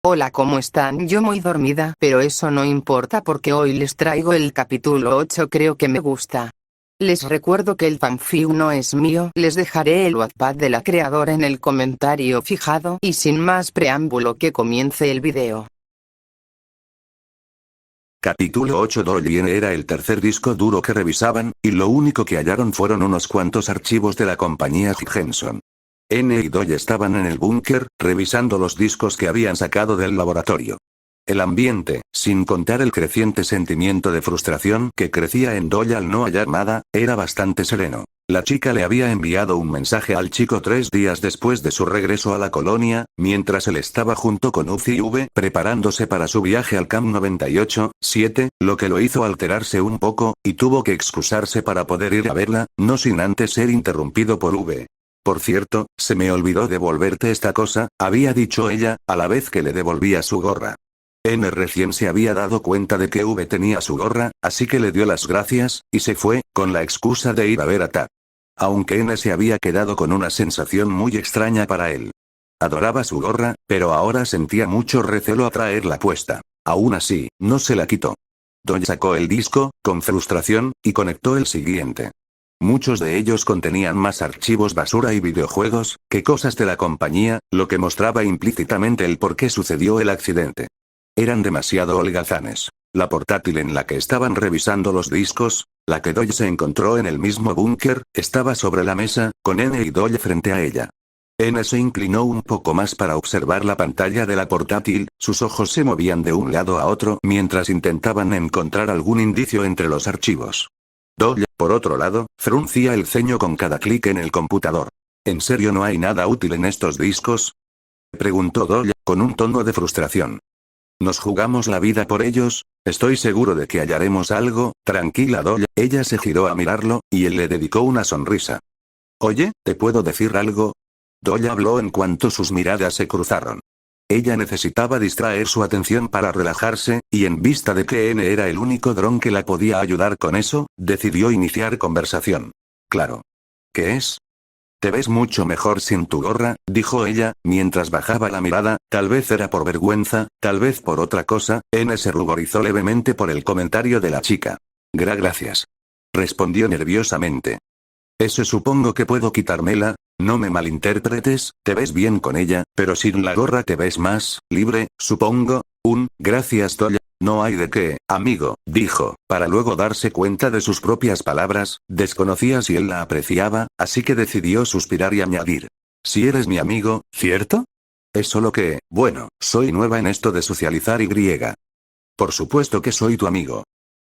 Hola, ¿cómo están? Yo muy dormida, pero eso no importa porque hoy les traigo el capítulo 8, creo que me gusta. Les recuerdo que el fanfic no es mío, les dejaré el Wattpad de la creadora en el comentario fijado y sin más preámbulo que comience el video. Capítulo 8. Dollien era el tercer disco duro que revisaban, y lo único que hallaron fueron unos cuantos archivos de la compañía Henson. N y Doll estaban en el búnker, revisando los discos que habían sacado del laboratorio. El ambiente, sin contar el creciente sentimiento de frustración que crecía en Doll al no hallar nada, era bastante sereno. La chica le había enviado un mensaje al chico 3 días después de su regreso a la colonia, mientras él estaba junto con Uzi y V preparándose para su viaje al Camp 98-7, lo que lo hizo alterarse un poco, y tuvo que excusarse para poder ir a verla, no sin antes ser interrumpido por V. Por cierto, se me olvidó devolverte esta cosa, había dicho ella, a la vez que le devolvía su gorra. N recién se había dado cuenta de que V tenía su gorra, así que le dio las gracias, y se fue, con la excusa de ir a ver a Ta. Aunque N se había quedado con una sensación muy extraña para él. Adoraba su gorra, pero ahora sentía mucho recelo a traerla puesta. Aún así, no se la quitó. Doll sacó el disco, con frustración, y conectó el siguiente. Muchos de ellos contenían más archivos basura y videojuegos, que cosas de la compañía, lo que mostraba implícitamente el por qué sucedió el accidente. Eran demasiado holgazanes. La portátil en la que estaban revisando los discos, la que Doll se encontró en el mismo búnker, estaba sobre la mesa, con N y Doll frente a ella. N se inclinó un poco más para observar la pantalla de la portátil, sus ojos se movían de un lado a otro mientras intentaban encontrar algún indicio entre los archivos. Doll, por otro lado, fruncía el ceño con cada clic en el computador. ¿En serio no hay nada útil en estos discos?, preguntó Doll, con un tono de frustración. ¿Nos jugamos la vida por ellos? Estoy seguro de que hallaremos algo, tranquila Doll. Ella se giró a mirarlo, y él le dedicó una sonrisa. Oye, ¿te puedo decir algo? Doll habló en cuanto sus miradas se cruzaron. Ella necesitaba distraer su atención para relajarse, y en vista de que N era el único dron que la podía ayudar con eso, decidió iniciar conversación. Claro. ¿Qué es? Te ves mucho mejor sin tu gorra, dijo ella, mientras bajaba la mirada, tal vez era por vergüenza, tal vez por otra cosa. N se ruborizó levemente por el comentario de la chica. Gracias. Respondió nerviosamente. Eso supongo que puedo quitármela, no me malinterpretes, te ves bien con ella, pero sin la gorra te ves más libre, supongo. Gracias Doll. No hay de qué, amigo, dijo, para luego darse cuenta de sus propias palabras, desconocía si él la apreciaba, así que decidió suspirar y añadir. Si eres mi amigo, ¿cierto? Es solo que, bueno, soy nueva en esto de socializar y griega. Por supuesto que soy tu amigo.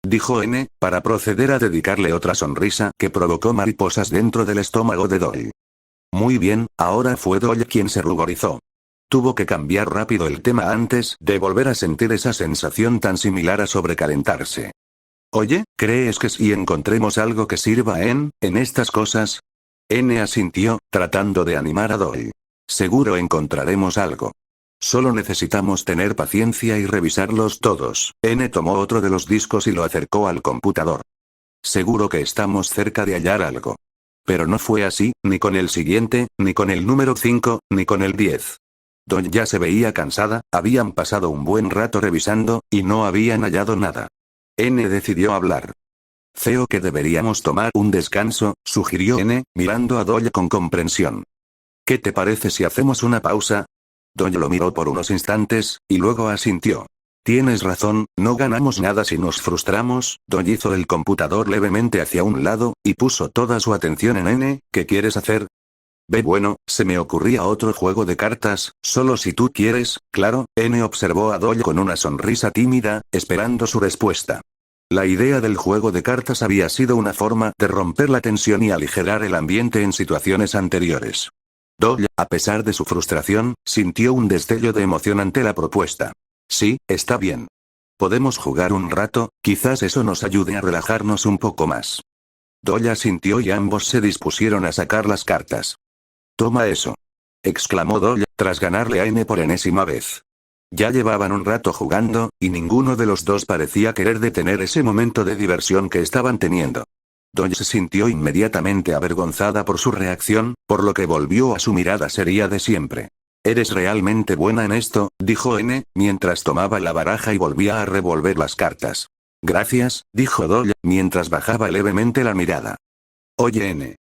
Dijo N, para proceder a dedicarle otra sonrisa que provocó mariposas dentro del estómago de Doll. Muy bien, ahora fue Doll quien se ruborizó. Tuvo que cambiar rápido el tema antes de volver a sentir esa sensación tan similar a sobrecalentarse. Oye, ¿crees que si encontremos algo que sirva en estas cosas? N asintió, tratando de animar a Doll. Seguro encontraremos algo. Solo necesitamos tener paciencia y revisarlos todos. N tomó otro de los discos y lo acercó al computador. Seguro que estamos cerca de hallar algo. Pero no fue así, ni con el siguiente, ni con el número 5, ni con el 10. Doll ya se veía cansada, habían pasado un buen rato revisando, y no habían hallado nada. N decidió hablar. Creo que deberíamos tomar un descanso, sugirió N, mirando a Doll con comprensión. ¿Qué te parece si hacemos una pausa? Doll lo miró por unos instantes, y luego asintió. Tienes razón, no ganamos nada si nos frustramos. Doll hizo el computador levemente hacia un lado, y puso toda su atención en N. ¿Qué quieres hacer? Bueno, se me ocurría otro juego de cartas, solo si tú quieres, claro. N observó a Doll con una sonrisa tímida, esperando su respuesta. La idea del juego de cartas había sido una forma de romper la tensión y aligerar el ambiente en situaciones anteriores. Doll, a pesar de su frustración, sintió un destello de emoción ante la propuesta. Sí, está bien. Podemos jugar un rato, quizás eso nos ayude a relajarnos un poco más. Doll asintió y ambos se dispusieron a sacar las cartas. Toma eso. Exclamó Doll, tras ganarle a N por enésima vez. Ya llevaban un rato jugando, y ninguno de los dos parecía querer detener ese momento de diversión que estaban teniendo. Doll se sintió inmediatamente avergonzada por su reacción, por lo que volvió a su mirada seria de siempre. Eres realmente buena en esto, dijo N, mientras tomaba la baraja y volvía a revolver las cartas. Gracias, dijo Doyle, mientras bajaba levemente la mirada. Oye N.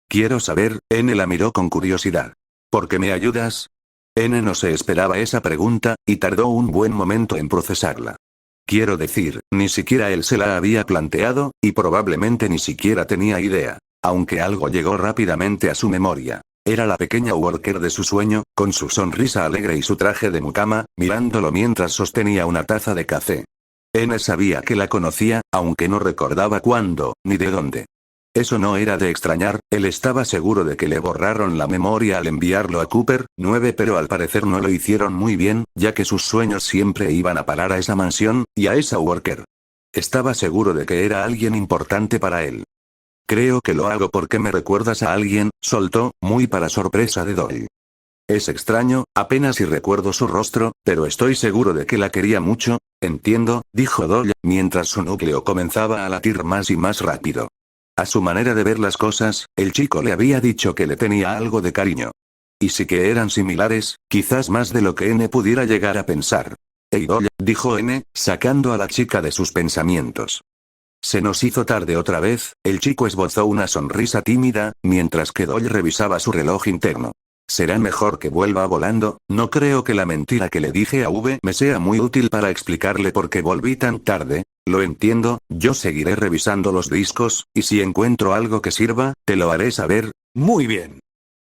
Quiero saber, N la miró con curiosidad. ¿Por qué me ayudas? N no se esperaba esa pregunta, y tardó un buen momento en procesarla. Quiero decir, ni siquiera él se la había planteado, y probablemente ni siquiera tenía idea. Aunque algo llegó rápidamente a su memoria. Era la pequeña worker de su sueño, con su sonrisa alegre y su traje de mucama, mirándolo mientras sostenía una taza de café. N sabía que la conocía, aunque no recordaba cuándo, ni de dónde. Eso no era de extrañar, él estaba seguro de que le borraron la memoria al enviarlo a Cooper 9, pero al parecer no lo hicieron muy bien, ya que sus sueños siempre iban a parar a esa mansión, y a esa worker. Estaba seguro de que era alguien importante para él. Creo que lo hago porque me recuerdas a alguien, soltó, muy para sorpresa de Doyle. Es extraño, apenas si recuerdo su rostro, pero estoy seguro de que la quería mucho. Entiendo, dijo Doyle, mientras su núcleo comenzaba a latir más y más rápido. A su manera de ver las cosas, el chico le había dicho que le tenía algo de cariño. Y sí que eran similares, quizás más de lo que N pudiera llegar a pensar. Hey Doyle, dijo N, sacando a la chica de sus pensamientos. Se nos hizo tarde otra vez, el chico esbozó una sonrisa tímida, mientras que Doyle revisaba su reloj interno. Será mejor que vuelva volando, no creo que la mentira que le dije a V me sea muy útil para explicarle por qué volví tan tarde. Lo entiendo, yo seguiré revisando los discos, y si encuentro algo que sirva, te lo haré saber. Muy bien.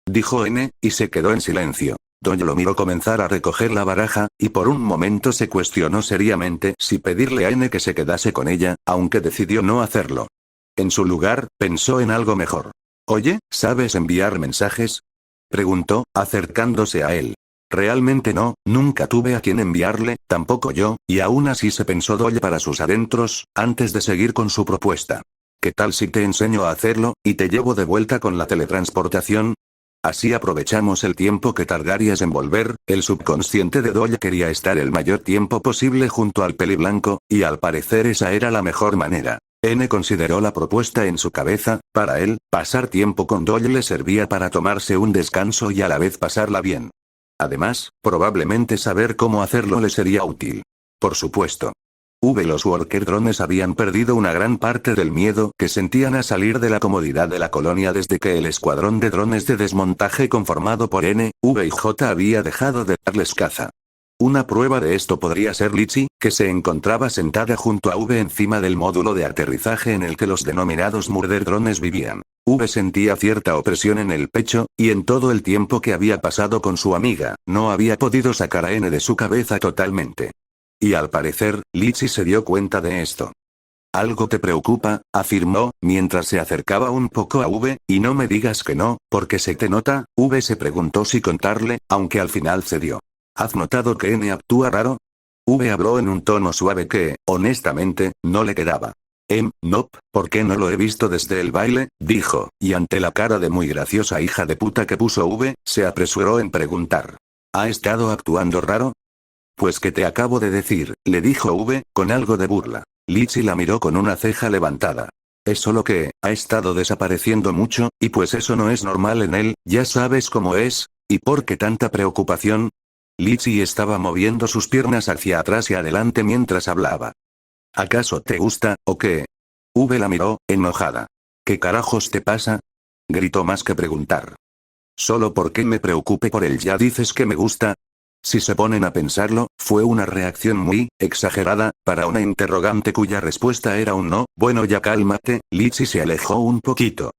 Dijo N, y se quedó en silencio. Doyle lo miró comenzar a recoger la baraja, y por un momento se cuestionó seriamente si pedirle a N que se quedase con ella, aunque decidió no hacerlo. En su lugar, pensó en algo mejor. Oye, ¿sabes enviar mensajes? Preguntó, acercándose a él. Realmente no, nunca tuve a quien enviarle, tampoco yo, y aún así se pensó Doyle para sus adentros, antes de seguir con su propuesta. ¿Qué tal si te enseño a hacerlo, y te llevo de vuelta con la teletransportación? Así aprovechamos el tiempo que tardarías en volver. El subconsciente de Doyle quería estar el mayor tiempo posible junto al peliblanco, y al parecer esa era la mejor manera. N consideró la propuesta en su cabeza, para él, pasar tiempo con Doyle le servía para tomarse un descanso y a la vez pasarla bien. Además, probablemente saber cómo hacerlo le sería útil. Por supuesto. Los worker drones habían perdido una gran parte del miedo que sentían a salir de la comodidad de la colonia desde que el escuadrón de drones de desmontaje conformado por N, V y J había dejado de darles caza. Una prueba de esto podría ser Litchi, que se encontraba sentada junto a V encima del módulo de aterrizaje en el que los denominados murder drones vivían. V sentía cierta opresión en el pecho, y en todo el tiempo que había pasado con su amiga, no había podido sacar a N de su cabeza totalmente. Y al parecer, Litchi se dio cuenta de esto. Algo te preocupa, afirmó, mientras se acercaba un poco a V, y no me digas que no, porque se te nota. V se preguntó si contarle, aunque al final cedió. ¿Has notado que N actúa raro? V habló en un tono suave que, honestamente, no le quedaba. Nope, ¿por qué no lo he visto desde el baile? Dijo, y ante la cara de muy graciosa hija de puta que puso V, se apresuró en preguntar. ¿Ha estado actuando raro? Pues que te acabo de decir, le dijo V, con algo de burla. Litchi la miró con una ceja levantada. Es solo que, ha estado desapareciendo mucho, y pues eso no es normal en él, ya sabes cómo es. ¿Y por qué tanta preocupación? Litchi estaba moviendo sus piernas hacia atrás y adelante mientras hablaba. ¿Acaso te gusta, o qué? V la miró, enojada. ¿Qué carajos te pasa? Gritó más que preguntar. ¿Solo porque me preocupe por él ya dices que me gusta? Si se ponen a pensarlo, fue una reacción muy exagerada, para una interrogante cuya respuesta era un no. Bueno, ya cálmate. Litchi se alejó un poquito.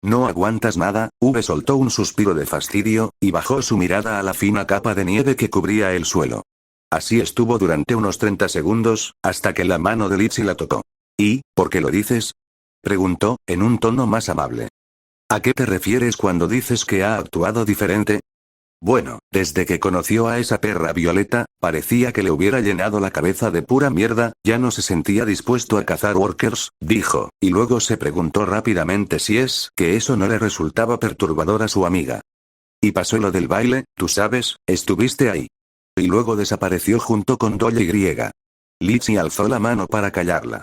¿No aguantas nada? V soltó un suspiro de fastidio, y bajó su mirada a la fina capa de nieve que cubría el suelo. Así estuvo durante unos 30 segundos, hasta que la mano de Litchi la tocó. ¿Y, por qué lo dices? Preguntó, en un tono más amable. ¿A qué te refieres cuando dices que ha actuado diferente? Bueno, desde que conoció a esa perra Violeta, parecía que le hubiera llenado la cabeza de pura mierda, ya no se sentía dispuesto a cazar workers, dijo, y luego se preguntó rápidamente si es que eso no le resultaba perturbador a su amiga. Y pasó lo del baile, tú sabes, estuviste ahí. Y luego desapareció junto con Doyle y. Litchi alzó la mano para callarla.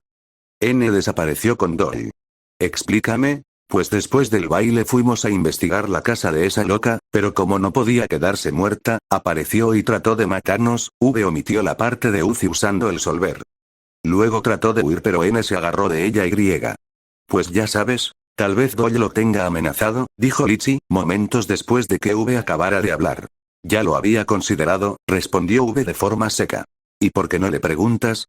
N desapareció con Doyle. Explícame, Pues después del baile fuimos a investigar la casa de esa loca, pero como no podía quedarse muerta, apareció y trató de matarnos. V omitió la parte de Uzi usando el solver. Luego trató de huir pero N se agarró de ella y. Pues ya sabes, tal vez Doyle lo tenga amenazado, dijo Litchi, momentos después de que V acabara de hablar. Ya lo había considerado, respondió V de forma seca. ¿Y por qué no le preguntas?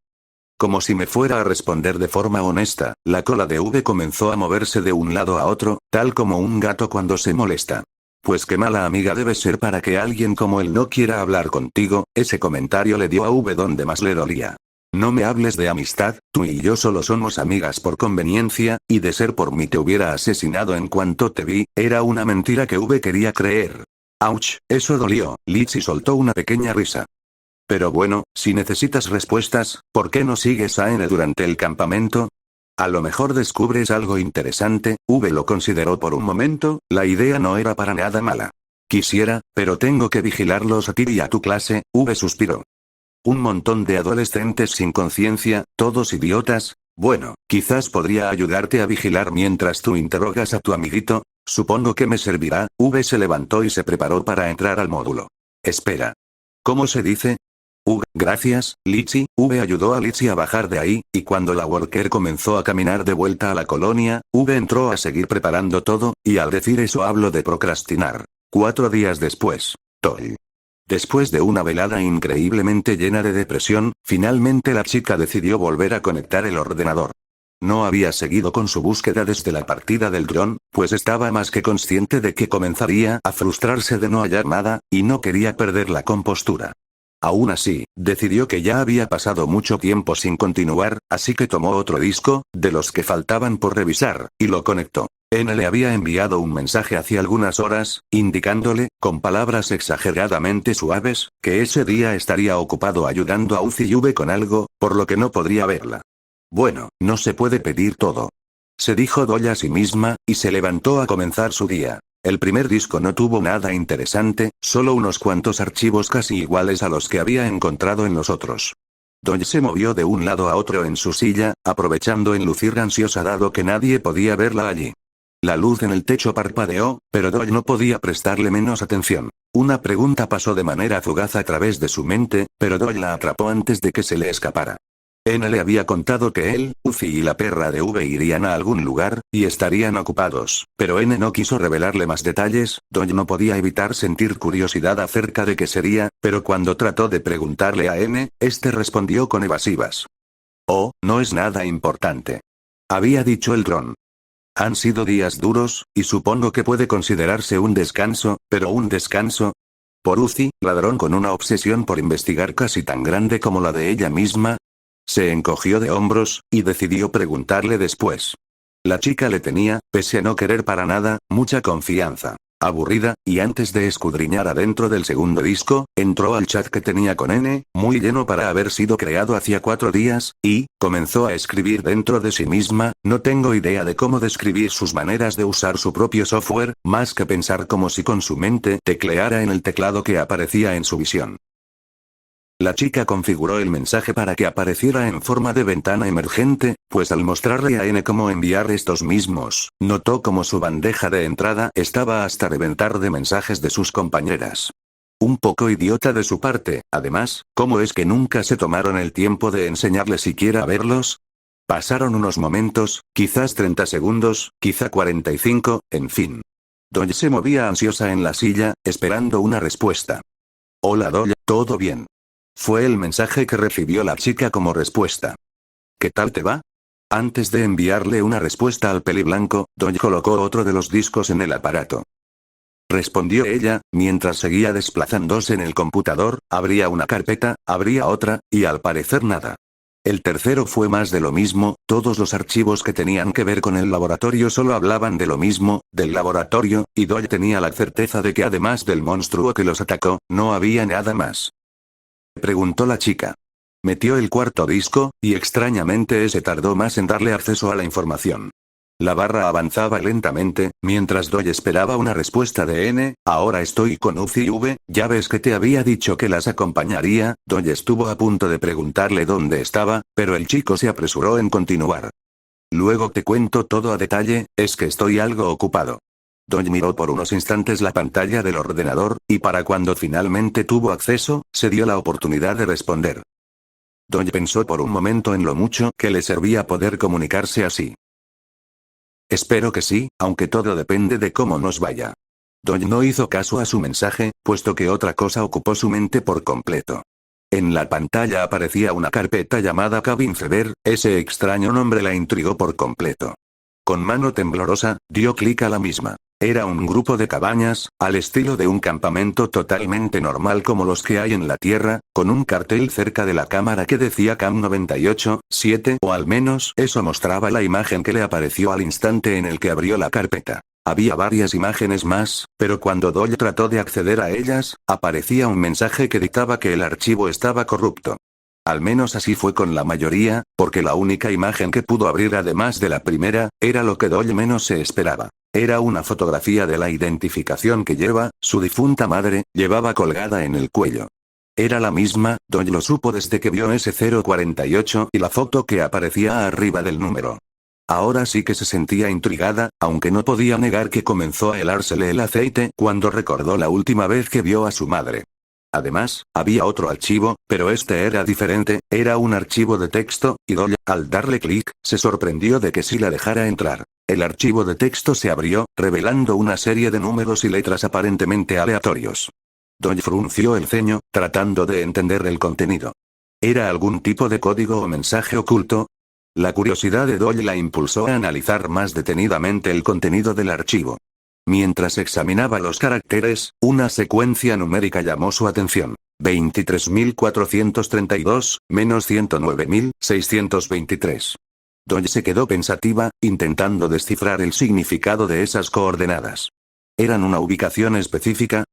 Como si me fuera a responder de forma honesta, la cola de V comenzó a moverse de un lado a otro, tal como un gato cuando se molesta. Pues qué mala amiga debe ser para que alguien como él no quiera hablar contigo. Ese comentario le dio a V donde más le dolía. No me hables de amistad, tú y yo solo somos amigas por conveniencia, y de ser por mí te hubiera asesinado en cuanto te vi. Era una mentira que V quería creer. Ouch, eso dolió. Litchi soltó una pequeña risa. Pero bueno, si necesitas respuestas, ¿por qué no sigues a N durante el campamento? A lo mejor descubres algo interesante. V lo consideró por un momento, la idea no era para nada mala. Quisiera, pero tengo que vigilarlos a ti y a tu clase. V suspiró. Un montón de adolescentes sin conciencia, todos idiotas. Bueno, quizás podría ayudarte a vigilar mientras tú interrogas a tu amiguito. Supongo que me servirá. V se levantó y se preparó para entrar al módulo. Espera. ¿Cómo se dice? Gracias, Litchi. V ayudó a Litchi a bajar de ahí, y cuando la worker comenzó a caminar de vuelta a la colonia, V entró a seguir preparando todo, y al decir eso hablo de procrastinar. 4 días después. Toll. Después de una velada increíblemente llena de depresión, finalmente la chica decidió volver a conectar el ordenador. No había seguido con su búsqueda desde la partida del dron, pues estaba más que consciente de que comenzaría a frustrarse de no hallar nada, y no quería perder la compostura. Aún así, decidió que ya había pasado mucho tiempo sin continuar, así que tomó otro disco, de los que faltaban por revisar, y lo conectó. N le había enviado un mensaje hace algunas horas, indicándole, con palabras exageradamente suaves, que ese día estaría ocupado ayudando a Uzi y V con algo, por lo que no podría verla. Bueno, no se puede pedir todo. Se dijo Doyle a sí misma, y se levantó a comenzar su día. El primer disco no tuvo nada interesante, solo unos cuantos archivos casi iguales a los que había encontrado en los otros. Doyle se movió de un lado a otro en su silla, aprovechando en lucir ansiosa dado que nadie podía verla allí. La luz en el techo parpadeó, pero Doyle no podía prestarle menos atención. Una pregunta pasó de manera fugaz a través de su mente, pero Doyle la atrapó antes de que se le escapara. N le había contado que él, Uzi y la perra de V irían a algún lugar, y estarían ocupados, pero N no quiso revelarle más detalles. Doyle no podía evitar sentir curiosidad acerca de qué sería, pero cuando trató de preguntarle a N, este respondió con evasivas. Oh, no es nada importante. Había dicho el dron. Han sido días duros, y supongo que puede considerarse un descanso, pero un descanso. Por Uzi, ladrón con una obsesión por investigar casi tan grande como la de ella misma. Se encogió de hombros, y decidió preguntarle después. La chica le tenía, pese a no querer para nada, mucha confianza. Aburrida, y antes de escudriñar adentro del segundo disco, entró al chat que tenía con N, muy lleno para haber sido creado hacía 4 días, y comenzó a escribir dentro de sí misma. No tengo idea de cómo describir sus maneras de usar su propio software, más que pensar como si con su mente tecleara en el teclado que aparecía en su visión. La chica configuró el mensaje para que apareciera en forma de ventana emergente, pues al mostrarle a N cómo enviar estos mismos, notó como su bandeja de entrada estaba hasta reventar de mensajes de sus compañeras. Un poco idiota de su parte, además, ¿cómo es que nunca se tomaron el tiempo de enseñarle siquiera a verlos? Pasaron unos momentos, quizás 30 segundos, quizá 45, en fin. Doyle se movía ansiosa en la silla, esperando una respuesta. Hola Doyle, ¿todo bien? Fue el mensaje que recibió la chica como respuesta. ¿Qué tal te va? Antes de enviarle una respuesta al peliblanco, Doyle colocó otro de los discos en el aparato. Respondió ella, mientras seguía desplazándose en el computador, abría una carpeta, abría otra, y al parecer nada. El tercero fue más de lo mismo, todos los archivos que tenían que ver con el laboratorio solo hablaban de lo mismo, del laboratorio, y Doyle tenía la certeza de que además del monstruo que los atacó, no había nada más. Preguntó la chica. Metió el cuarto disco, y extrañamente ese tardó más en darle acceso a la información. La barra avanzaba lentamente, mientras Doyle esperaba una respuesta de N. Ahora estoy con Uzi y V, ya ves que te había dicho que las acompañaría. Doyle estuvo a punto de preguntarle dónde estaba, pero el chico se apresuró en continuar. Luego te cuento todo a detalle, es que estoy algo ocupado. Dodge miró por unos instantes la pantalla del ordenador, y para cuando finalmente tuvo acceso, se dio la oportunidad de responder. Dodge pensó por un momento en lo mucho que le servía poder comunicarse así. Espero que sí, aunque todo depende de cómo nos vaya. Dodge no hizo caso a su mensaje, puesto que otra cosa ocupó su mente por completo. En la pantalla aparecía una carpeta llamada Cabin Fever, ese extraño nombre la intrigó por completo. Con mano temblorosa, dio clic a la misma. Era un grupo de cabañas, al estilo de un campamento totalmente normal como los que hay en la Tierra, con un cartel cerca de la cámara que decía Camp 98-7 o al menos eso mostraba la imagen que le apareció al instante en el que abrió la carpeta. Había varias imágenes más, pero cuando Dodge trató de acceder a ellas, aparecía un mensaje que dictaba que el archivo estaba corrupto. Al menos así fue con la mayoría, porque la única imagen que pudo abrir además de la primera, era lo que Dodge menos se esperaba. Era una fotografía de la identificación que su difunta madre, llevaba colgada en el cuello. Era la misma, Dodge lo supo desde que vio ese 048 y la foto que aparecía arriba del número. Ahora sí que se sentía intrigada, aunque no podía negar que comenzó a helársele el aceite cuando recordó la última vez que vio a su madre. Además, había otro archivo, pero este era diferente, era un archivo de texto, y Dodge, al darle clic, se sorprendió de que sí la dejara entrar. El archivo de texto se abrió, revelando una serie de números y letras aparentemente aleatorios. Dodge frunció el ceño, tratando de entender el contenido. ¿Era algún tipo de código o mensaje oculto? La curiosidad de Dodge la impulsó a analizar más detenidamente el contenido del archivo. Mientras examinaba los caracteres, una secuencia numérica llamó su atención. 23.432, menos 109.623. Dodge se quedó pensativa, intentando descifrar el significado de esas coordenadas. ¿Eran una ubicación específica?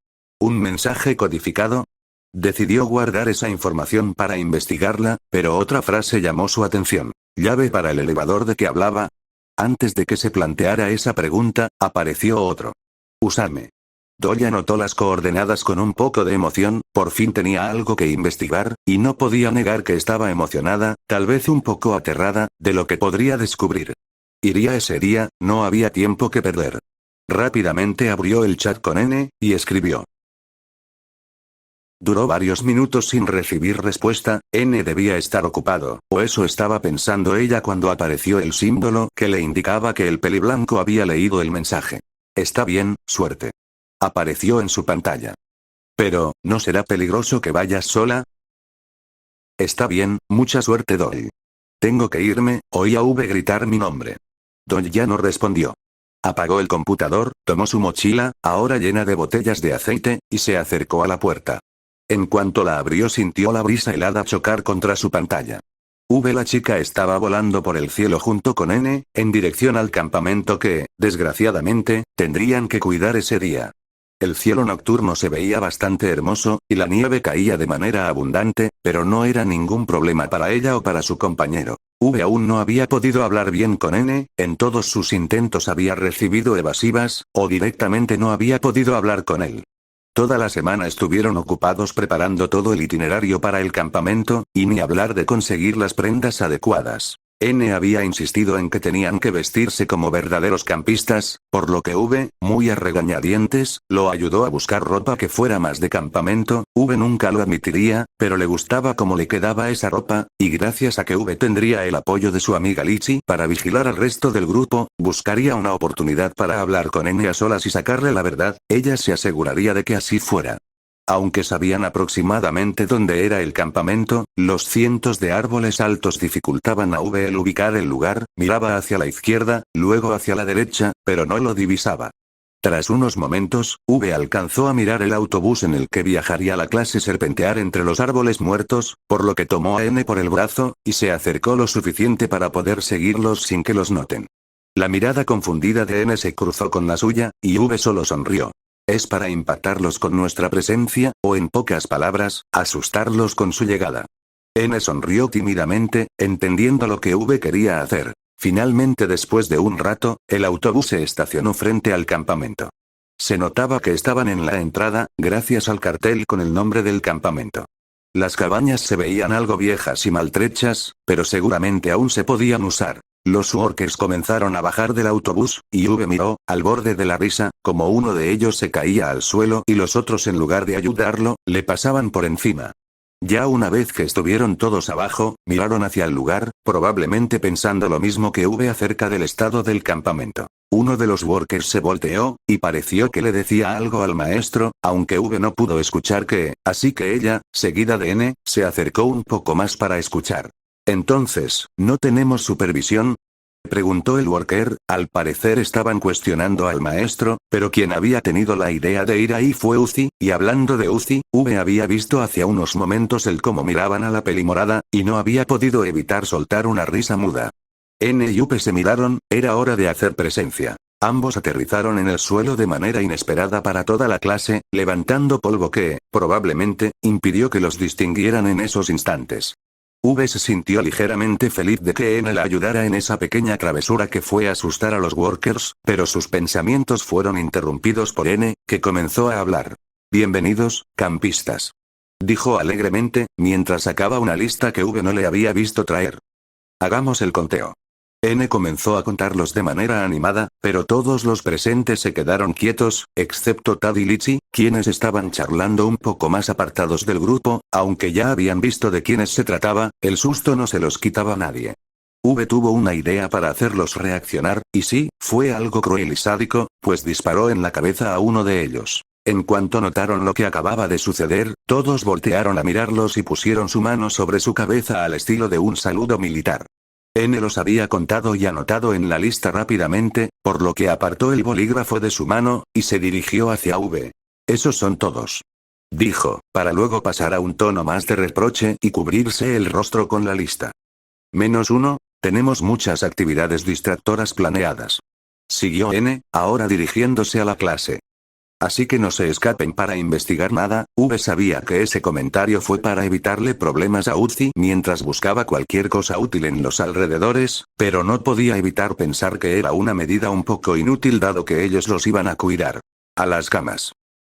¿Un mensaje codificado? Decidió guardar esa información para investigarla, pero otra frase llamó su atención. ¿Llave para el elevador de que hablaba? Antes de que se planteara esa pregunta, apareció otro. Usame. Dodge anotó las coordenadas con un poco de emoción, por fin tenía algo que investigar, y no podía negar que estaba emocionada, tal vez un poco aterrada, de lo que podría descubrir. Iría ese día, no había tiempo que perder. Rápidamente abrió el chat con N, y escribió. Duró varios minutos sin recibir respuesta, N debía estar ocupado, o eso estaba pensando ella cuando apareció el símbolo que le indicaba que el peliblanco había leído el mensaje. Está bien, suerte. Apareció en su pantalla. Pero, ¿no será peligroso que vayas sola? Está bien, mucha suerte Dodge. Tengo que irme, oí a V gritar mi nombre. Dodge ya no respondió. Apagó el computador, tomó su mochila, ahora llena de botellas de aceite, y se acercó a la puerta. En cuanto la abrió sintió la brisa helada chocar contra su pantalla. La chica estaba volando por el cielo junto con N, en dirección al campamento que, desgraciadamente, tendrían que cuidar ese día. El cielo nocturno se veía bastante hermoso, y la nieve caía de manera abundante, pero no era ningún problema para ella o para su compañero. Aún no había podido hablar bien con N, en todos sus intentos había recibido evasivas, o directamente no había podido hablar con él. Toda la semana estuvieron ocupados preparando todo el itinerario para el campamento, y ni hablar de conseguir las prendas adecuadas. N había insistido en que tenían que vestirse como verdaderos campistas, por lo que muy a regañadientes, lo ayudó a buscar ropa que fuera más de campamento. Nunca lo admitiría, pero le gustaba cómo le quedaba esa ropa, y gracias a que tendría el apoyo de su amiga Lichi para vigilar al resto del grupo, buscaría una oportunidad para hablar con N a solas y sacarle la verdad, ella se aseguraría de que así fuera. Aunque sabían aproximadamente dónde era el campamento, los cientos de árboles altos dificultaban a el ubicar el lugar, miraba hacia la izquierda, luego hacia la derecha, pero no lo divisaba. Tras unos momentos, alcanzó a mirar el autobús en el que viajaría a la clase serpentear entre los árboles muertos, por lo que tomó a N por el brazo, y se acercó lo suficiente para poder seguirlos sin que los noten. La mirada confundida de N se cruzó con la suya, y solo sonrió. ¿Es para impactarlos con nuestra presencia, o en pocas palabras, asustarlos con su llegada? N sonrió tímidamente, entendiendo lo que quería hacer. Finalmente después de un rato, el autobús se estacionó frente al campamento. Se notaba que estaban en la entrada, gracias al cartel con el nombre del campamento. Las cabañas se veían algo viejas y maltrechas, pero seguramente aún se podían usar. Los workers comenzaron a bajar del autobús, y V miró, al borde de la risa, como uno de ellos se caía al suelo y los otros en lugar de ayudarlo, le pasaban por encima. Ya una vez que estuvieron todos abajo, miraron hacia el lugar, probablemente pensando lo mismo que V acerca del estado del campamento. Uno de los workers se volteó, y pareció que le decía algo al maestro, aunque V no pudo escuchar qué, así que ella, seguida de N, se acercó un poco más para escuchar. Entonces, ¿no tenemos supervisión?, preguntó el worker. Al parecer estaban cuestionando al maestro, pero quien había tenido la idea de ir ahí fue Uzi, y hablando de Uzi, V había visto hace unos momentos el cómo miraban a la pelimorada, y no había podido evitar soltar una risa muda. N y V se miraron, era hora de hacer presencia. Ambos aterrizaron en el suelo de manera inesperada para toda la clase, levantando polvo que, probablemente, impidió que los distinguieran en esos instantes. V se sintió ligeramente feliz de que N la ayudara en esa pequeña travesura que fue asustar a los workers, pero sus pensamientos fueron interrumpidos por N, que comenzó a hablar. «Bienvenidos, campistas», dijo alegremente, mientras sacaba una lista que V no le había visto traer. «Hagamos el conteo». N comenzó a contarlos de manera animada, pero todos los presentes se quedaron quietos, excepto Tad y Litchi, quienes estaban charlando un poco más apartados del grupo, aunque ya habían visto de quiénes se trataba, el susto no se los quitaba a nadie. V tuvo una idea para hacerlos reaccionar, y sí, fue algo cruel y sádico, pues disparó en la cabeza a uno de ellos. En cuanto notaron lo que acababa de suceder, todos voltearon a mirarlos y pusieron su mano sobre su cabeza al estilo de un saludo militar. N los había contado y anotado en la lista rápidamente, por lo que apartó el bolígrafo de su mano, y se dirigió hacia V. «Esos son todos», dijo, para luego pasar a un tono más de reproche y cubrirse el rostro con la lista. «Menos uno, tenemos muchas actividades distractoras planeadas», siguió N, ahora dirigiéndose a la clase. «Así que no se escapen para investigar nada». V sabía que ese comentario fue para evitarle problemas a Uzi mientras buscaba cualquier cosa útil en los alrededores, pero no podía evitar pensar que era una medida un poco inútil dado que ellos los iban a cuidar. «A las camas»,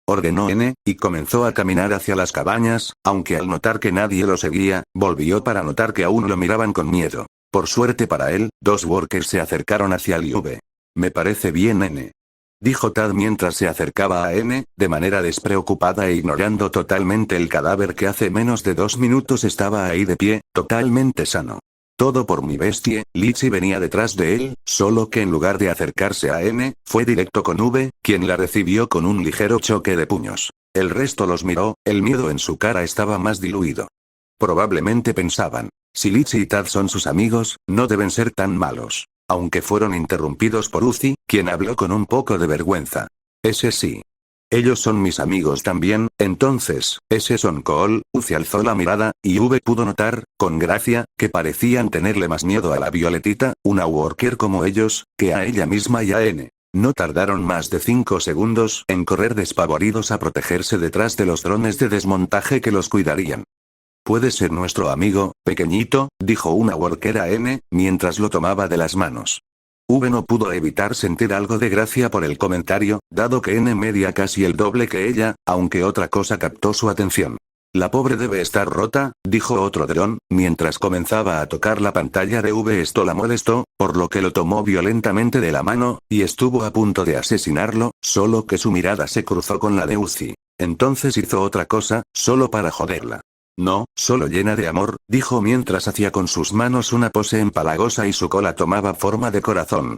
ordenó N, y comenzó a caminar hacia las cabañas, aunque al notar que nadie lo seguía, volvió para notar que aún lo miraban con miedo. Por suerte para él, dos workers se acercaron hacia él y V. «Me parece bien, N», dijo Tad mientras se acercaba a N, de manera despreocupada e ignorando totalmente el cadáver que hace menos de 2 minutos estaba ahí de pie, totalmente sano. Todo por mi bestie. Litchi venía detrás de él, solo que en lugar de acercarse a N, fue directo con V, quien la recibió con un ligero choque de puños. El resto los miró, el miedo en su cara estaba más diluido. Probablemente pensaban, si Litchi y Tad son sus amigos, no deben ser tan malos. Aunque fueron interrumpidos por Uzi, quien habló con un poco de vergüenza. «Ese sí. Ellos son mis amigos también, entonces, ese son Cole». Uzi alzó la mirada, y V pudo notar, con gracia, que parecían tenerle más miedo a la Violetita, una worker como ellos, que a ella misma y a N. No tardaron más de 5 segundos en correr despavoridos a protegerse detrás de los drones de desmontaje que los cuidarían. «Puede ser nuestro amigo, pequeñito», dijo una worker a N, mientras lo tomaba de las manos. V no pudo evitar sentir algo de gracia por el comentario, dado que N medía casi el doble que ella, aunque otra cosa captó su atención. «La pobre debe estar rota», dijo otro dron, mientras comenzaba a tocar la pantalla de V. Esto la molestó, por lo que lo tomó violentamente de la mano, y estuvo a punto de asesinarlo, solo que su mirada se cruzó con la de Uzi. Entonces hizo otra cosa, solo para joderla. «No, solo llena de amor», dijo mientras hacía con sus manos una pose empalagosa y su cola tomaba forma de corazón.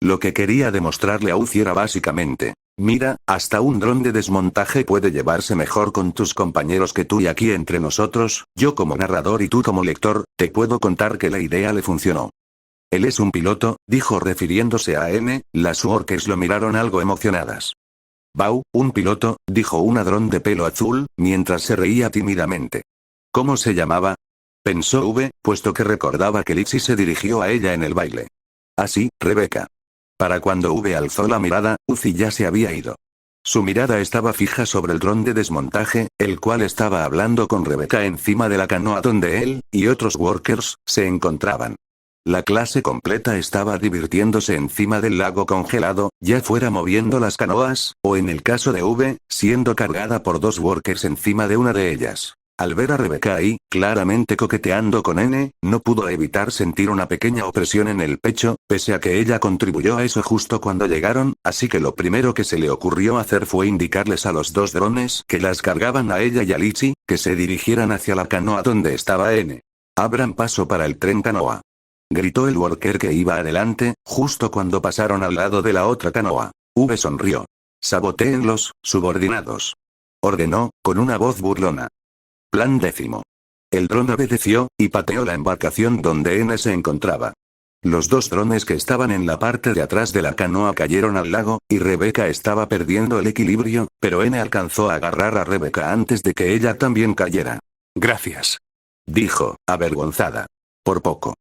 Lo que quería demostrarle a Uzi era básicamente, «Mira, hasta un dron de desmontaje puede llevarse mejor con tus compañeros que tú, y aquí entre nosotros, yo como narrador y tú como lector, te puedo contar que la idea le funcionó». «Él es un piloto», dijo refiriéndose a N, las workers lo miraron algo emocionadas. «Bau, un piloto», dijo una dron de pelo azul, mientras se reía tímidamente. «¿Cómo se llamaba?», pensó V, puesto que recordaba que Litchi se dirigió a ella en el baile. «Así, Rebecca». Para cuando V alzó la mirada, Uzi ya se había ido. Su mirada estaba fija sobre el dron de desmontaje, el cual estaba hablando con Rebecca encima de la canoa donde él, y otros workers, se encontraban. La clase completa estaba divirtiéndose encima del lago congelado, ya fuera moviendo las canoas, o en el caso de V, siendo cargada por 2 workers encima de una de ellas. Al ver a Rebeca ahí, claramente coqueteando con N, no pudo evitar sentir una pequeña opresión en el pecho, pese a que ella contribuyó a eso justo cuando llegaron, así que lo primero que se le ocurrió hacer fue indicarles a los dos drones que las cargaban a ella y a Lichi, que se dirigieran hacia la canoa donde estaba N. «Abran paso para el tren canoa», gritó el worker que iba adelante, justo cuando pasaron al lado de la otra canoa. V sonrió. «Sabotéenlos, subordinados», ordenó, con una voz burlona. Plan 10. El dron obedeció, y pateó la embarcación donde N se encontraba. Los dos drones que estaban en la parte de atrás de la canoa cayeron al lago, y Rebeca estaba perdiendo el equilibrio, pero N alcanzó a agarrar a Rebeca antes de que ella también cayera. «Gracias», dijo, avergonzada. «Por poco»,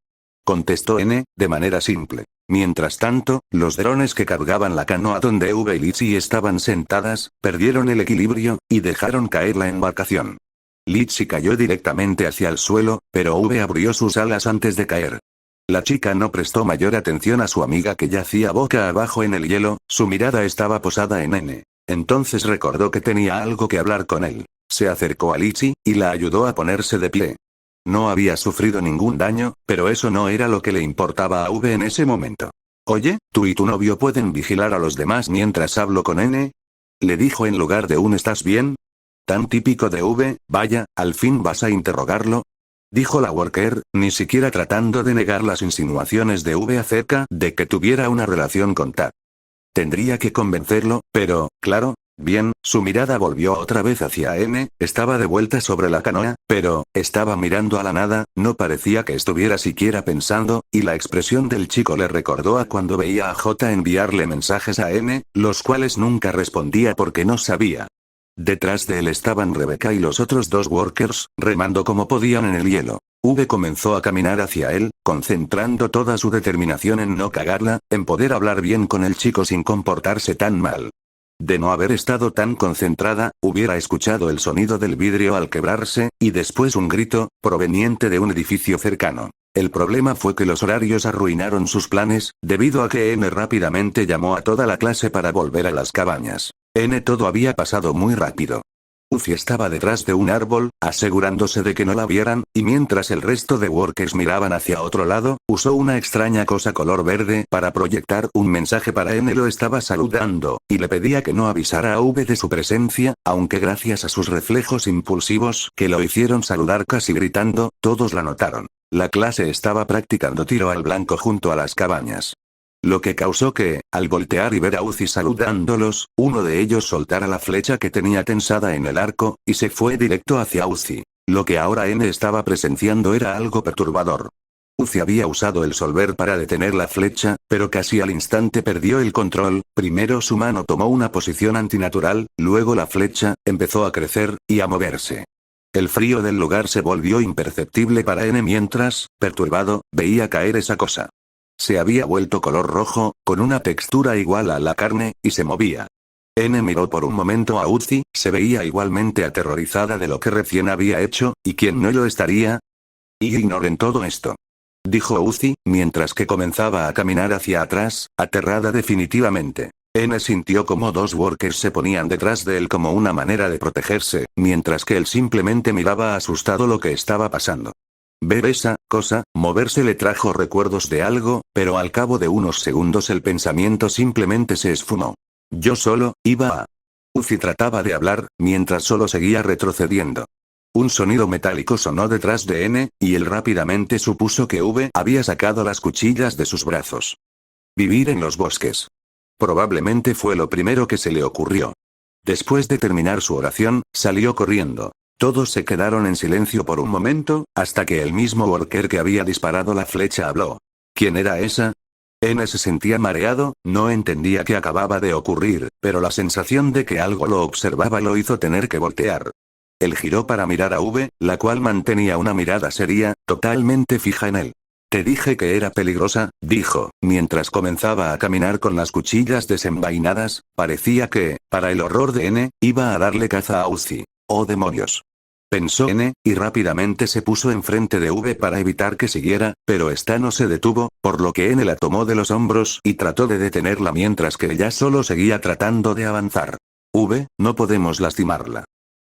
contestó N, de manera simple. Mientras tanto, los drones que cargaban la canoa donde V y Lichi estaban sentadas, perdieron el equilibrio, y dejaron caer la embarcación. Lichi cayó directamente hacia el suelo, pero V abrió sus alas antes de caer. La chica no prestó mayor atención a su amiga que yacía boca abajo en el hielo, su mirada estaba posada en N. Entonces recordó que tenía algo que hablar con él. Se acercó a Lichi, y la ayudó a ponerse de pie. No había sufrido ningún daño, pero eso no era lo que le importaba a V en ese momento. «Oye, tú y tu novio pueden vigilar a los demás mientras hablo con N», le dijo en lugar de un «¿estás bien?». Tan típico de V, «Vaya, al fin vas a interrogarlo», dijo la worker, ni siquiera tratando de negar las insinuaciones de V acerca de que tuviera una relación con Tad. Tendría que convencerlo, pero, claro. Bien, su mirada volvió otra vez hacia N, estaba de vuelta sobre la canoa, pero, estaba mirando a la nada, no parecía que estuviera siquiera pensando, y la expresión del chico le recordó a cuando veía a J enviarle mensajes a N, los cuales nunca respondía porque no sabía. Detrás de él estaban Rebeca y los otros dos workers, remando como podían en el hielo. V comenzó a caminar hacia él, concentrando toda su determinación en no cagarla, en poder hablar bien con el chico sin comportarse tan mal. De no haber estado tan concentrada, hubiera escuchado el sonido del vidrio al quebrarse, y después un grito, proveniente de un edificio cercano. El problema fue que los horarios arruinaron sus planes, debido a que N rápidamente llamó a toda la clase para volver a las cabañas. Todo había pasado muy rápido. Uzi estaba detrás de un árbol, asegurándose de que no la vieran, y mientras el resto de workers miraban hacia otro lado, usó una extraña cosa color verde para proyectar un mensaje para N. Lo estaba saludando, y le pedía que no avisara a V de su presencia, aunque gracias a sus reflejos impulsivos que lo hicieron saludar casi gritando, todos la notaron. La clase estaba practicando tiro al blanco junto a las cabañas. Lo que causó que, al voltear y ver a Uzi saludándolos, uno de ellos soltara la flecha que tenía tensada en el arco, y se fue directo hacia Uzi. Lo que ahora N estaba presenciando era algo perturbador. Uzi había usado el solver para detener la flecha, pero casi al instante perdió el control, primero su mano tomó una posición antinatural, luego la flecha, empezó a crecer, y a moverse. El frío del lugar se volvió imperceptible para N mientras, perturbado, veía caer esa cosa. Se había vuelto color rojo, con una textura igual a la carne, y se movía. N miró por un momento a Uzi, se veía igualmente aterrorizada de lo que recién había hecho, ¿y quién no lo estaría? Ignoren todo esto, dijo Uzi, mientras que comenzaba a caminar hacia atrás, aterrada definitivamente. N sintió como dos workers se ponían detrás de él como una manera de protegerse, mientras que él simplemente miraba asustado lo que estaba pasando. Ver esa cosa, moverse le trajo recuerdos de algo, pero al cabo de unos segundos el pensamiento simplemente se esfumó. Yo solo, iba a... Uzi trataba de hablar, mientras solo seguía retrocediendo. Un sonido metálico sonó detrás de N, y él rápidamente supuso que V había sacado las cuchillas de sus brazos. Vivir en los bosques. Probablemente fue lo primero que se le ocurrió. Después de terminar su oración, salió corriendo. Todos se quedaron en silencio por un momento, hasta que el mismo worker que había disparado la flecha habló. ¿Quién era esa? N se sentía mareado, no entendía qué acababa de ocurrir, pero la sensación de que algo lo observaba lo hizo tener que voltear. Él giró para mirar a V, la cual mantenía una mirada seria, totalmente fija en él. Te dije que era peligrosa, dijo, mientras comenzaba a caminar con las cuchillas desenvainadas, parecía que, para el horror de N, iba a darle caza a Uzi. ¡Oh demonios! Pensó N, y rápidamente se puso enfrente de V para evitar que siguiera, pero esta no se detuvo, por lo que N la tomó de los hombros y trató de detenerla mientras que ella solo seguía tratando de avanzar. V, no podemos lastimarla.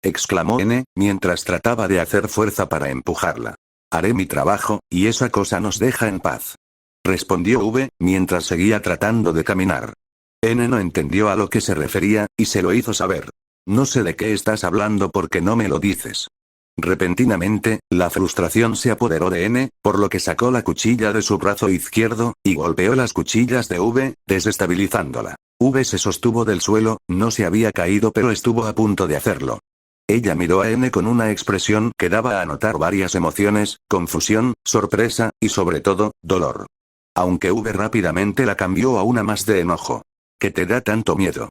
exclamó N, mientras trataba de hacer fuerza para empujarla. Haré mi trabajo, y esa cosa nos deja en paz. Respondió V, mientras seguía tratando de caminar. N no entendió a lo que se refería, y se lo hizo saber. No sé de qué estás hablando porque no me lo dices. Repentinamente, la frustración se apoderó de N, por lo que sacó la cuchilla de su brazo izquierdo, y golpeó las cuchillas de V, desestabilizándola. V se sostuvo del suelo, no se había caído pero estuvo a punto de hacerlo. Ella miró a N con una expresión que daba a notar varias emociones, confusión, sorpresa, y sobre todo, dolor. Aunque V rápidamente la cambió a una más de enojo. ¿Qué te da tanto miedo?,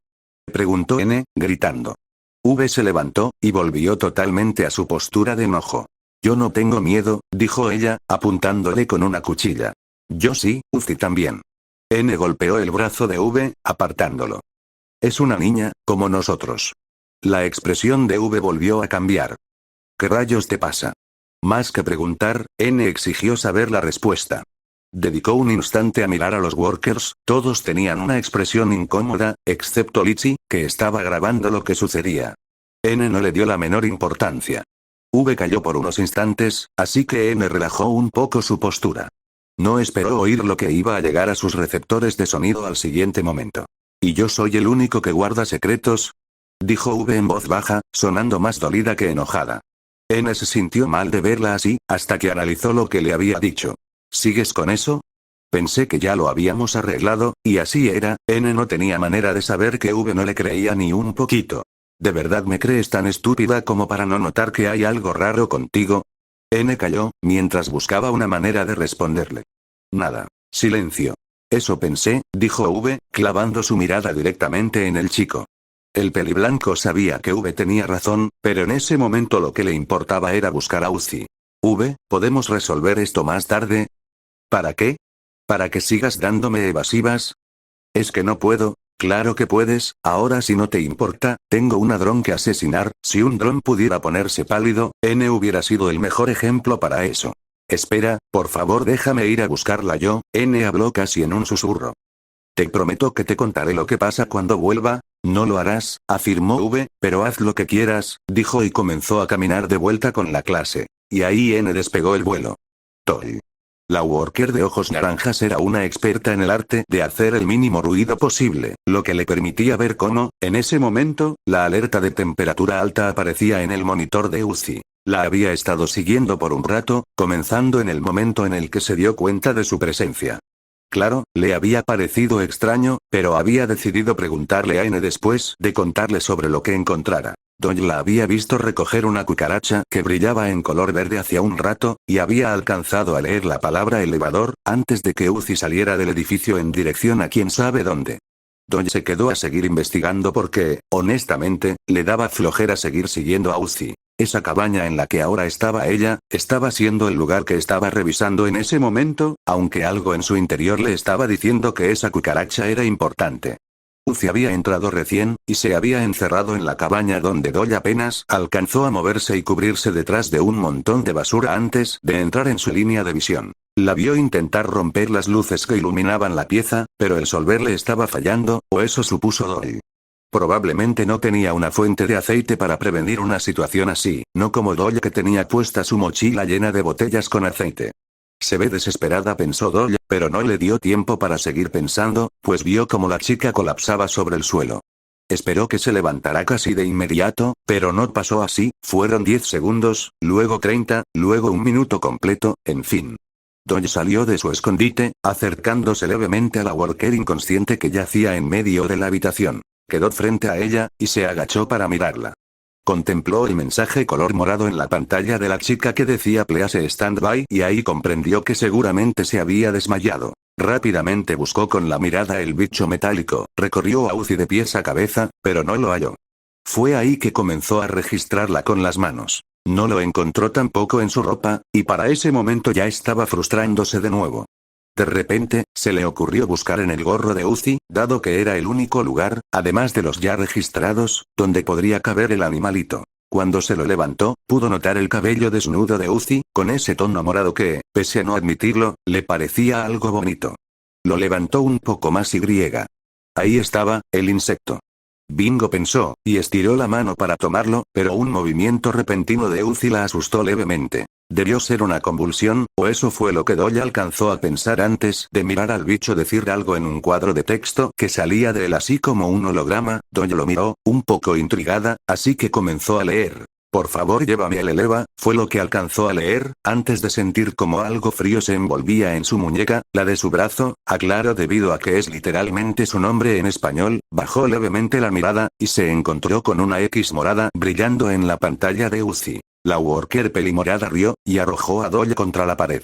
preguntó N, gritando. V se levantó, y volvió totalmente a su postura de enojo. Yo no tengo miedo, dijo ella, apuntándole con una cuchilla. Yo sí, Uzi también. N golpeó el brazo de V, apartándolo. Es una niña, como nosotros. La expresión de V volvió a cambiar. ¿Qué rayos te pasa? Más que preguntar, N exigió saber la respuesta. Dedicó un instante a mirar a los workers, todos tenían una expresión incómoda, excepto Litchi, que estaba grabando lo que sucedía. N no le dio la menor importancia. V cayó por unos instantes, así que N relajó un poco su postura. No esperó oír lo que iba a llegar a sus receptores de sonido al siguiente momento. ¿Y yo soy el único que guarda secretos?, dijo V en voz baja, sonando más dolida que enojada. N se sintió mal de verla así, hasta que analizó lo que le había dicho. ¿Sigues con eso? Pensé que ya lo habíamos arreglado, y así era. N no tenía manera de saber que V no le creía ni un poquito. ¿De verdad me crees tan estúpida como para no notar que hay algo raro contigo? N calló, mientras buscaba una manera de responderle. Nada. Silencio. Eso pensé, dijo V, clavando su mirada directamente en el chico. El peliblanco sabía que V tenía razón, pero en ese momento lo que le importaba era buscar a Uzi. V, ¿podemos resolver esto más tarde? ¿Para qué? ¿Para que sigas dándome evasivas? Es que no puedo. Claro que puedes, ahora si no te importa, tengo una dron que asesinar. Si un dron pudiera ponerse pálido, N hubiera sido el mejor ejemplo para eso. Espera, por favor déjame ir a buscarla yo, N habló casi en un susurro. Te prometo que te contaré lo que pasa cuando vuelva. No lo harás, afirmó V, pero haz lo que quieras, dijo y comenzó a caminar de vuelta con la clase. Y ahí N despegó el vuelo. Toy. La worker de ojos naranjas era una experta en el arte de hacer el mínimo ruido posible, lo que le permitía ver cómo, en ese momento, la alerta de temperatura alta aparecía en el monitor de Uzi. La había estado siguiendo por un rato, comenzando en el momento en el que se dio cuenta de su presencia. Claro, le había parecido extraño, pero había decidido preguntarle a N después de contarle sobre lo que encontrara. Doy la había visto recoger una cucaracha que brillaba en color verde hacía un rato, y había alcanzado a leer la palabra elevador, antes de que Uzi saliera del edificio en dirección a quién sabe dónde. Doy se quedó a seguir investigando porque, honestamente, le daba flojera seguir siguiendo a Uzi. Esa cabaña en la que ahora estaba ella, estaba siendo el lugar que estaba revisando en ese momento, aunque algo en su interior le estaba diciendo que esa cucaracha era importante. Uzi había entrado recién, y se había encerrado en la cabaña donde Doy apenas alcanzó a moverse y cubrirse detrás de un montón de basura antes de entrar en su línea de visión. La vio intentar romper las luces que iluminaban la pieza, pero el solver le estaba fallando, o eso supuso Doy. Probablemente no tenía una fuente de aceite para prevenir una situación así, no como Doy que tenía puesta su mochila llena de botellas con aceite. Se ve desesperada, pensó Doy, pero no le dio tiempo para seguir pensando, pues vio como la chica colapsaba sobre el suelo. Esperó que se levantara casi de inmediato, pero no pasó así, fueron 10 segundos, luego 30, luego un minuto completo, en fin. Doy salió de su escondite, acercándose levemente a la worker inconsciente que yacía en medio de la habitación. Quedó frente a ella, y se agachó para mirarla. Contempló el mensaje color morado en la pantalla de la chica que decía Please stand by y ahí comprendió que seguramente se había desmayado. Rápidamente buscó con la mirada el bicho metálico, recorrió a Uzi de pies a cabeza, pero no lo halló. Fue ahí que comenzó a registrarla con las manos. No lo encontró tampoco en su ropa, y para ese momento ya estaba frustrándose de nuevo. De repente, se le ocurrió buscar en el gorro de Uzi, dado que era el único lugar, además de los ya registrados, donde podría caber el animalito. Cuando se lo levantó, pudo notar el cabello desnudo de Uzi, con ese tono morado que, pese a no admitirlo, le parecía algo bonito. Lo levantó un poco más y griega. Ahí estaba, el insecto. Bingo pensó, y estiró la mano para tomarlo, pero un movimiento repentino de Uzi la asustó levemente. Debió ser una convulsión, o eso fue lo que Doyle alcanzó a pensar antes de mirar al bicho decir algo en un cuadro de texto que salía de él así como un holograma. Doyle lo miró, un poco intrigada, así que comenzó a leer. Por favor llévame al Eleva, fue lo que alcanzó a leer, antes de sentir como algo frío se envolvía en su muñeca, la de su brazo, aclaró debido a que es literalmente su nombre en español, bajó levemente la mirada, y se encontró con una X morada brillando en la pantalla de Uzi. La worker pelimorada rió, y arrojó a Doyle contra la pared.